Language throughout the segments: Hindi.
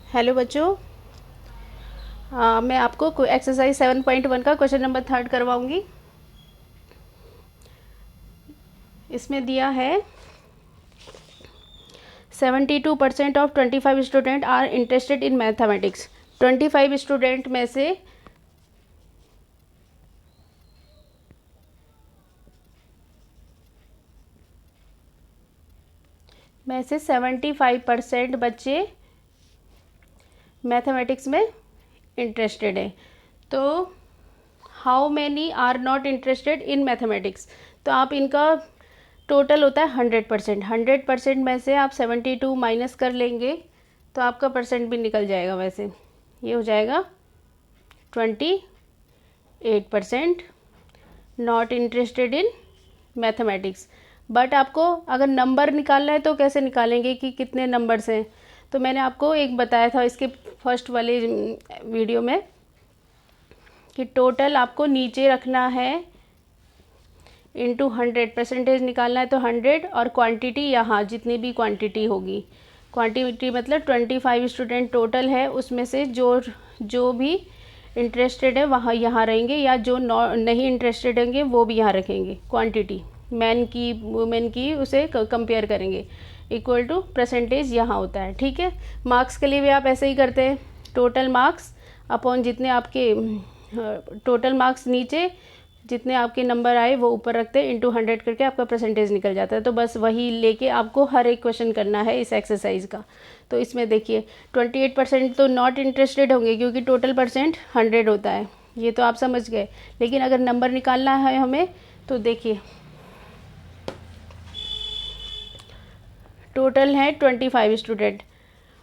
हेलो बच्चों, मैं आपको एक्सरसाइज 7.1 का क्वेश्चन नंबर 3 करवाऊंगी। इसमें दिया है 72% of 25 student are interested in mathematics. 25 student में से 75% बच्चे मैथमेटिक्स में इंटरेस्टेड है। तो how many are not interested in mathematics, तो आप इनका टोटल होता है 100%। 100% में से आप 72 माइनस कर लेंगे तो आपका परसेंट भी निकल जाएगा। वैसे ये हो जाएगा 28% not interested in mathematics. But आपको अगर नंबर निकालना है तो कैसे निकालेंगे कि कितने नंबर्स हैं, तो मैंने आपको एक बताया था इसके फर्स्ट वाले वीडियो में कि टोटल आपको नीचे रखना है इंटू 100, परसेंटेज निकालना है तो 100 और क्वांटिटी यहाँ जितनी भी क्वांटिटी होगी, क्वांटिटी मतलब 25 स्टूडेंट टोटल है, उसमें से जो भी इंटरेस्टेड है वहाँ यहाँ रहेंगे, या जो नहीं इंटरेस्टेड होंगे वो भी यहाँ रखेंगे। क्वांटिटी मैन की वुमेन की उसे कंपेयर करेंगे, इक्वल टू परसेंटेज यहाँ होता है। ठीक है, मार्क्स के लिए भी आप ऐसे ही करते हैं, टोटल मार्क्स अपॉन जितने आपके टोटल मार्क्स नीचे जितने आपके नंबर आए वो ऊपर रखते हैं, इंटू 100 करके आपका परसेंटेज निकल जाता है। तो बस वही लेके आपको हर एक क्वेश्चन करना है इस एक्सरसाइज का। तो इसमें देखिए 28% तो नॉट इंटरेस्टेड होंगे क्योंकि टोटल परसेंट 100 होता है, ये तो आप समझ गए। लेकिन अगर नंबर निकालना है हमें तो देखिए टोटल है 25 स्टूडेंट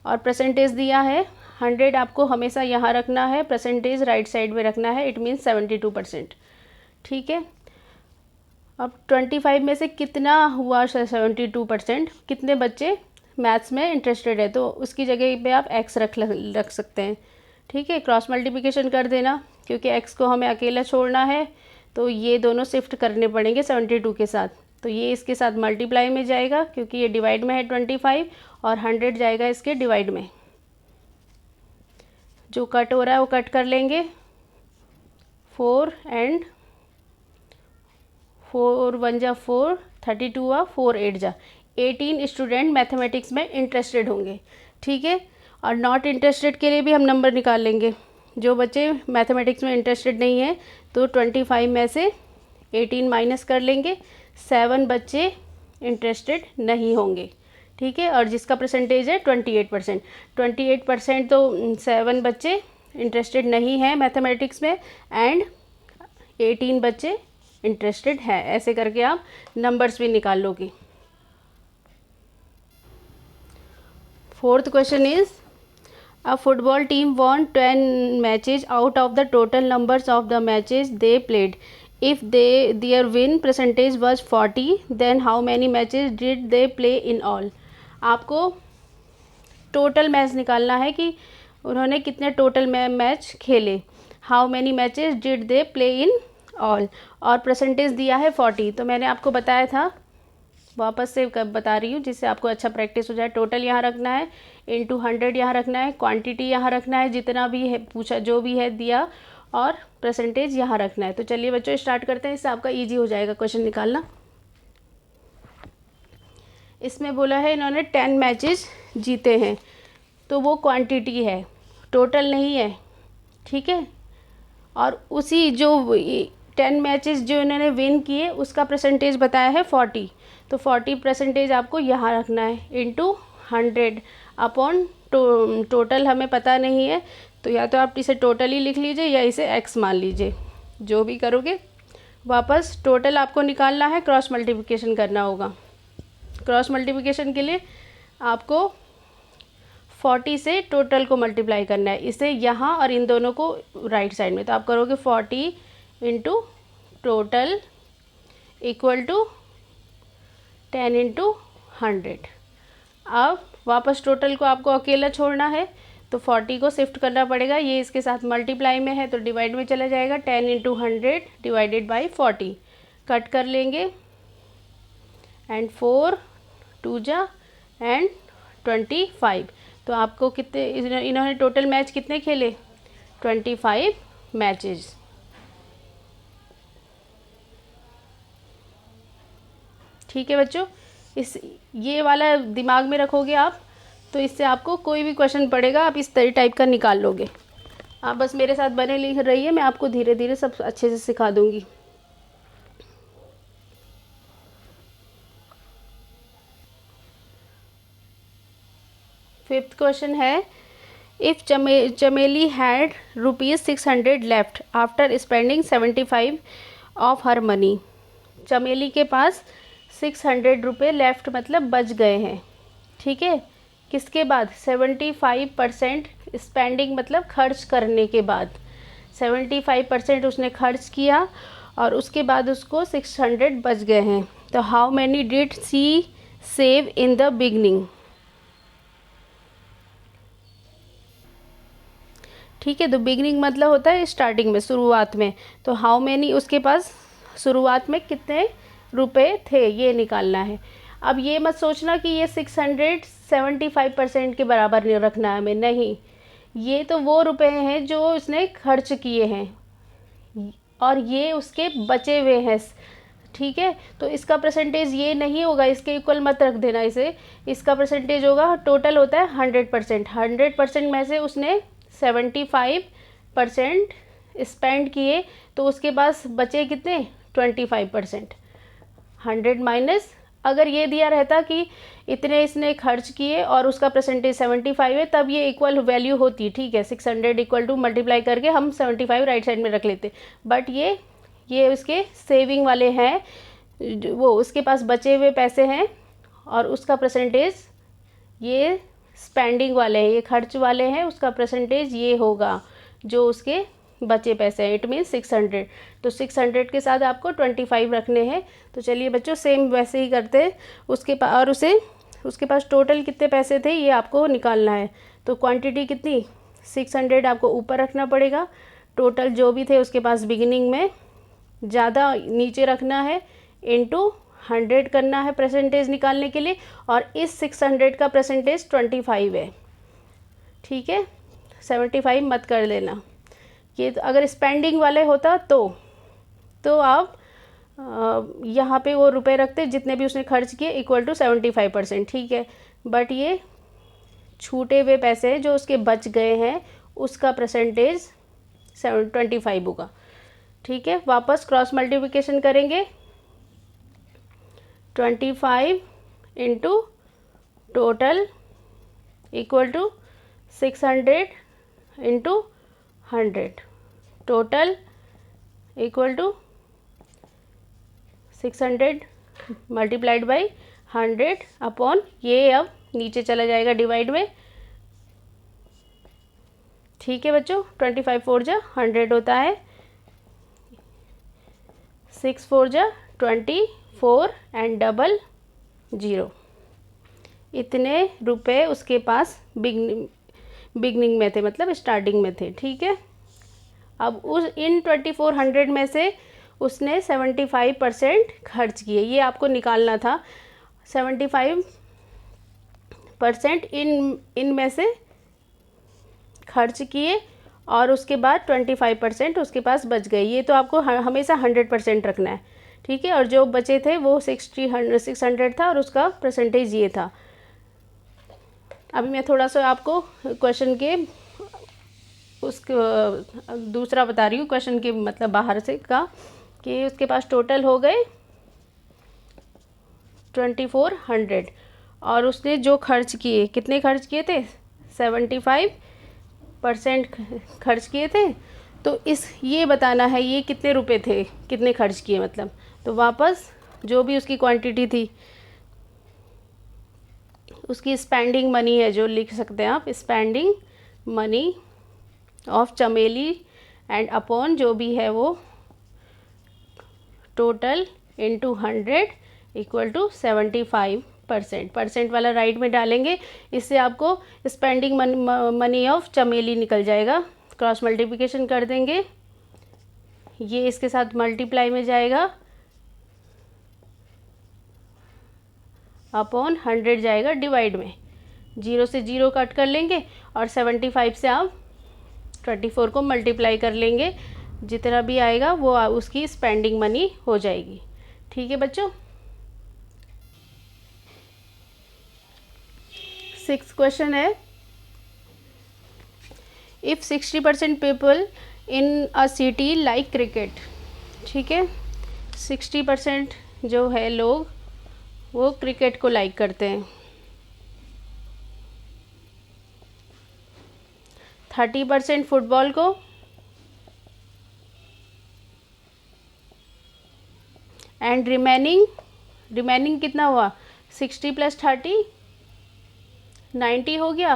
और परसेंटेज दिया है 100। आपको हमेशा यहाँ रखना है, परसेंटेज राइट साइड में रखना है, इट मीन्स 72%। ठीक है, अब 25 में से कितना हुआ 72%, कितने बच्चे मैथ्स में इंटरेस्टेड है, तो उसकी जगह पे आप x रख सकते हैं। ठीक है, क्रॉस मल्टीप्लिकेशन कर देना क्योंकि x को हमें अकेला छोड़ना है, तो ये दोनों शिफ्ट करने पड़ेंगे 72 के साथ। तो ये इसके साथ मल्टीप्लाई में जाएगा क्योंकि ये डिवाइड में है 25, और 100 जाएगा इसके डिवाइड में। जो कट हो रहा है वो कट कर लेंगे, 4 एंड 4 1 जा 4, 32 आ 4 8 जा 18 स्टूडेंट मैथमेटिक्स में इंटरेस्टेड होंगे। ठीक है, और नॉट इंटरेस्टेड के लिए भी हम नंबर निकाल लेंगे। जो बच्चे मैथमेटिक्स में इंटरेस्टेड नहीं है तो 25 में से 18 माइनस कर लेंगे, 7 बच्चे इंटरेस्टेड नहीं होंगे। ठीक है, और जिसका परसेंटेज है 28%। 28% तो 7 बच्चे इंटरेस्टेड नहीं हैं मैथमेटिक्स में, एंड 18 बच्चे इंटरेस्टेड है। ऐसे करके आप नंबर्स भी निकाल लोगे। Fourth question is a football team won 10 matches out of the total numbers of the matches they played. If their win percentage was 40, then how many matches did they play in all. आपको टोटल मैच निकालना है कि उन्होंने कितने टोटल मैच खेले, how many matches did they play in all, और परसेंटेज दिया है 40। तो मैंने आपको बताया था, वापस से बता रही हूँ जिससे आपको अच्छा प्रैक्टिस हो जाए। टोटल यहाँ रखना है, इंटू 100 यहाँ रखना है, क्वांटिटी यहाँ रखना है जितना भी है पूछा जो भी है दिया, और परसेंटेज यहाँ रखना है। तो चलिए बच्चों स्टार्ट करते हैं, इससे आपका ईजी हो जाएगा क्वेश्चन निकालना। इसमें बोला है इन्होंने 10 मैचेस जीते हैं, तो वो क्वांटिटी है, टोटल नहीं है। ठीक है, और उसी जो 10 मैचेस जो इन्होंने विन किए उसका परसेंटेज बताया है 40, तो 40% आपको यहाँ रखना है, इंटू 100 अपॉन टोटल हमें पता नहीं है, तो या तो आप इसे टोटल ही लिख लीजिए या इसे x मान लीजिए, जो भी करोगे। वापस टोटल आपको निकालना है, क्रॉस मल्टीप्लिकेशन करना होगा। क्रॉस मल्टीप्लिकेशन के लिए आपको 40 से टोटल को मल्टीप्लाई करना है, इसे यहाँ और इन दोनों को राइट साइड में। तो आप करोगे 40 into total equal to 10 into 100। अब वापस टोटल को आपको अकेला छोड़ना है तो 40 को शिफ्ट करना पड़ेगा, ये इसके साथ मल्टीप्लाई में है तो डिवाइड में चला जाएगा। 10 इंटू 100 डिवाइडेड बाई 40, कट कर लेंगे, एंड 4 2 जा एंड 25। तो आपको कितने इन्होंने टोटल मैच कितने खेले? 25 मैचेस। ठीक है बच्चों, इस ये वाला दिमाग में रखोगे आप, तो इससे आपको कोई भी क्वेश्चन पड़ेगा आप इस टाइप का निकाल लोगे। आप बस मेरे साथ बने लिख रहिए, मैं आपको धीरे धीरे सब अच्छे से सिखा दूंगी। फिफ्थ क्वेश्चन है, इफ़ चमेली had ₹600 left after spending 75 of her money. चमेली के पास 600 रुपये लेफ्ट मतलब बच गए हैं, ठीक है, किसके बाद? 75% स्पेंडिंग मतलब खर्च करने के बाद 75% उसने खर्च किया और उसके बाद उसको 600 बच गए हैं। तो how many did she save in the beginning? ठीक है, तो बिगनिंग मतलब होता है स्टार्टिंग में, शुरुआत में। तो हाउ मैनी, उसके पास शुरुआत में कितने रुपए थे, ये निकालना है। अब ये मत सोचना कि ये 675% के बराबर नहीं रखना है हमें, नहीं, ये तो वो रुपए हैं जो उसने खर्च किए हैं और ये उसके बचे हुए हैं, ठीक है। तो इसका परसेंटेज ये नहीं होगा, इसके इक्वल मत रख देना इसे, इसका परसेंटेज होगा, टोटल होता है 100%। 100% में से उसने 75% स्पेंड किए, तो उसके पास बचे कितने? 25%। 100 माइनस, अगर ये दिया रहता कि इतने इसने खर्च किए और उसका परसेंटेज 75 है, तब ये इक्वल वैल्यू होती, ठीक है, 600 इक्वल टू मल्टीप्लाई करके हम 75 राइट साइड में रख लेते। बट ये उसके सेविंग वाले हैं, वो उसके पास बचे हुए पैसे हैं और उसका परसेंटेज, ये स्पेंडिंग वाले हैं, ये खर्च वाले हैं, उसका परसेंटेज ये होगा जो उसके बचे पैसे हैं, इट मीन 600। तो 600 के साथ आपको 25 रखने हैं। तो चलिए बच्चों, सेम वैसे ही करते हैं। और उसके पास टोटल कितने पैसे थे ये आपको निकालना है। तो क्वांटिटी कितनी? 600 आपको ऊपर रखना पड़ेगा, टोटल जो भी थे उसके पास बिगिनिंग में ज़्यादा नीचे रखना है, इनटू 100 करना है परसेंटेज निकालने के लिए, और इस 600 का परसेंटेज 25 है, ठीक है, 75 मत कर लेना। ये तो अगर स्पेंडिंग वाले होता तो आप यहाँ पे वो रुपए रखते जितने भी उसने खर्च किए इक्वल टू 75%, ठीक है। बट ये छूटे हुए पैसे जो उसके बच गए हैं उसका परसेंटेज 25 होगा, ठीक है। वापस क्रॉस मल्टीप्लिकेशन करेंगे, 25 into total equal to 600 into 100, total equal to 600 multiplied by 100 upon, ये अब नीचे चला जाएगा डिवाइड में, ठीक है बच्चों। 25 4 जा 100 होता है, 6 4 जा 24 एंड डबल 0। इतने रुपए उसके पास बिगनिंग में थे, मतलब स्टार्टिंग में थे, ठीक है। अब इन 2400 में से उसने 75% खर्च किए, ये आपको निकालना था। 75% इन में से खर्च किए और उसके बाद 25% उसके पास बच गए, ये तो आपको हमेशा 100% रखना है, ठीक है। और जो बचे थे वो 600 था और उसका परसेंटेज ये था। अभी मैं थोड़ा सा आपको क्वेश्चन के दूसरा बता रही हूँ, क्वेश्चन के मतलब बाहर से का, कि उसके पास टोटल हो गए 2400 और उसने जो खर्च किए, कितने खर्च किए थे? 75% खर्च किए थे। तो ये बताना है ये कितने रुपए थे, कितने खर्च किए मतलब। तो वापस जो भी उसकी क्वांटिटी थी उसकी स्पेंडिंग मनी है जो लिख सकते हैं आप, spending money of Chameli and upon जो भी है वो total into 100 equal to 75%। Percent वाला राइट में डालेंगे, इससे आपको स्पेंडिंग मनी ऑफ चमेली निकल जाएगा। क्रॉस मल्टीप्लिकेशन कर देंगे, ये इसके साथ मल्टीप्लाई में जाएगा, अपॉन 100 जाएगा डिवाइड में, 0 से 0 कट कर लेंगे और 75 से आप 24 को मल्टीप्लाई कर लेंगे, जितना भी आएगा वो उसकी स्पेंडिंग मनी हो जाएगी। ठीक है बच्चों। 6th क्वेश्चन है, if 60% people in a city like cricket. ठीक है, 60% जो है लोग वो क्रिकेट को लाइक करते हैं, 30% फुटबॉल को, एंड रिमेनिंग कितना हुआ, 60 + 30 90 हो गया।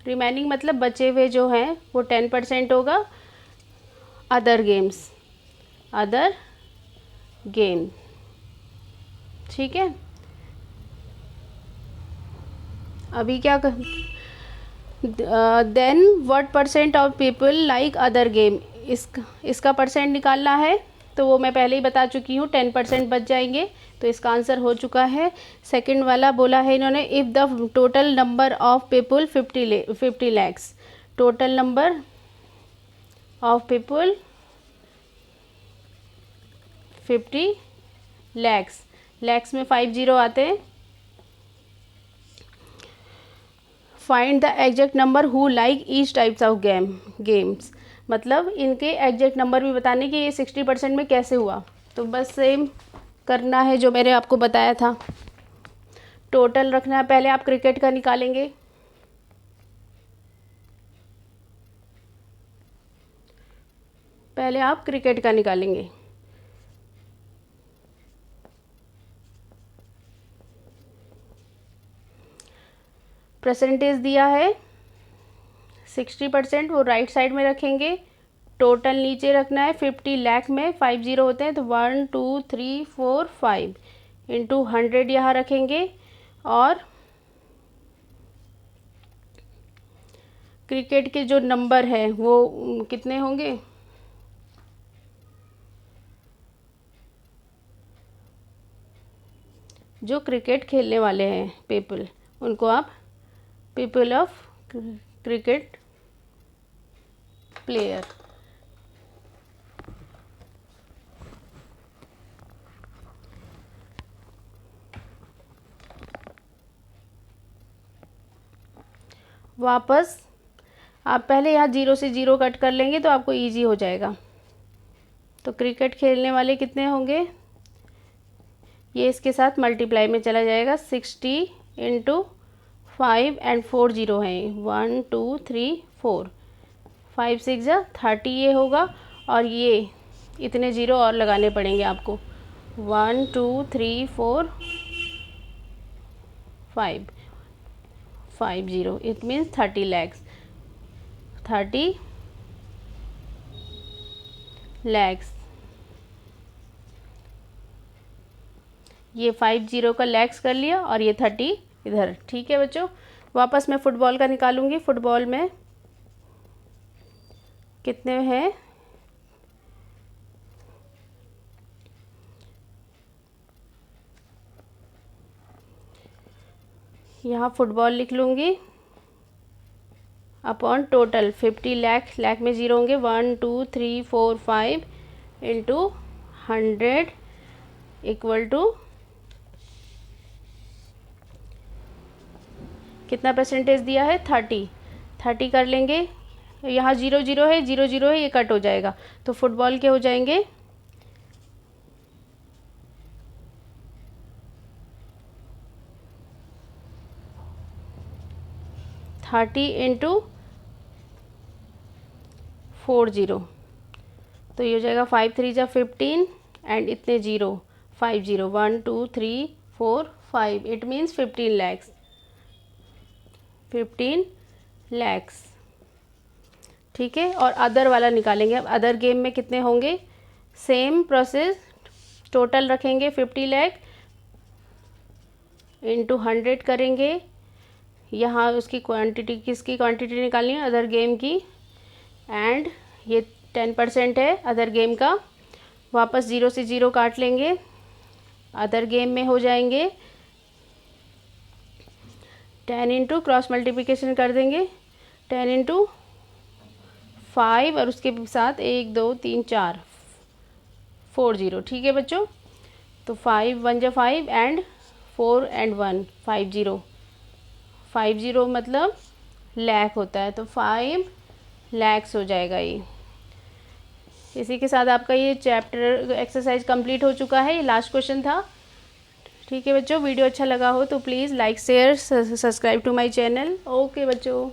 रिमेनिंग मतलब बचे हुए जो हैं वो 10% होगा अदर गेम। ठीक है, अभी क्या then what percent of people like other game, इसका परसेंट निकालना है, तो वो मैं पहले ही बता चुकी हूँ, 10% बच जाएंगे, तो इसका आंसर हो चुका है। सेकंड वाला बोला है इन्होंने, if the total number of people 50 lakhs, total number of people 50 lakhs में 50 आते हैं। Find the exact number who like each types of games, मतलब इनके एग्जैक्ट नंबर भी बताने कि ये 60% में कैसे हुआ। तो बस सेम करना है जो मैंने आपको बताया था, टोटल रखना है। पहले आप क्रिकेट का निकालेंगे, परसेंटेज दिया है 60%, वो राइट साइड में रखेंगे, टोटल नीचे रखना है। 50 लाख में 50 होते हैं, तो 1 2 3 4 5 इंटू 100 यहाँ रखेंगे, और क्रिकेट के जो नंबर है वो कितने होंगे, जो क्रिकेट खेलने वाले हैं पीपल, उनको आप पीपल ऑफ क्रिकेट प्लेयर। वापस आप पहले यहाँ 0 से 0 कट कर लेंगे तो आपको इजी हो जाएगा। तो क्रिकेट खेलने वाले कितने होंगे, ये इसके साथ मल्टीप्लाई में चला जाएगा, 60 इंटू 5 एंड 4 0 हैं, 1 2 3 4 5 6 30 ये होगा, और ये इतने 0 और लगाने पड़ेंगे आपको, 1 2 3 4 5 5 0, इट मीन्स 30 लैक्स। ये 50 का लैक्स कर लिया और ये 30 इधर। ठीक है बच्चों, वापस मैं फुटबॉल का निकालूंगी। फुटबॉल में कितने हैं, यहाँ फुटबॉल लिख लूँगी अपॉन टोटल 50 लाख में 0 होंगे, 1 2 3 4 5 इंटू 100 इक्वल टू कितना परसेंटेज दिया है, 30 कर लेंगे। यहाँ 0 0 है, 0 0 है, ये कट हो जाएगा, तो फुटबॉल के हो जाएंगे 30 इंटू 40, तो ये हो जाएगा 5 3 जा 15 एंड इतने 0 5 0 1 2 3 4 5, इट मीन्स 15 लैक्स। ठीक है, और अदर वाला निकालेंगे। अब अदर गेम में कितने होंगे, सेम प्रोसेस, टोटल रखेंगे 50 लाख इंटू 100 करेंगे, यहाँ उसकी क्वांटिटी, किसकी क्वांटिटी निकालनी है, अदर गेम की, एंड ये 10% है अदर गेम का। वापस 0 से 0 काट लेंगे, अदर गेम में हो जाएंगे 10 इंटू क्रॉस मल्टीप्लिकेशन कर देंगे, 10 इंटू 5 और उसके साथ 1 2 3 4 4 0। ठीक है बच्चों, तो 5 1 जा 5 एंड 4 एंड 1 50, 50 मतलब लाख होता है, तो 5 lakhs हो जाएगा ये। इसी के साथ आपका ये चैप्टर एक्सरसाइज कंप्लीट हो चुका है। ये लास्ट क्वेश्चन था। ठीक है बच्चों, वीडियो अच्छा लगा हो तो please like share subscribe to my channel. Okay बच्चों।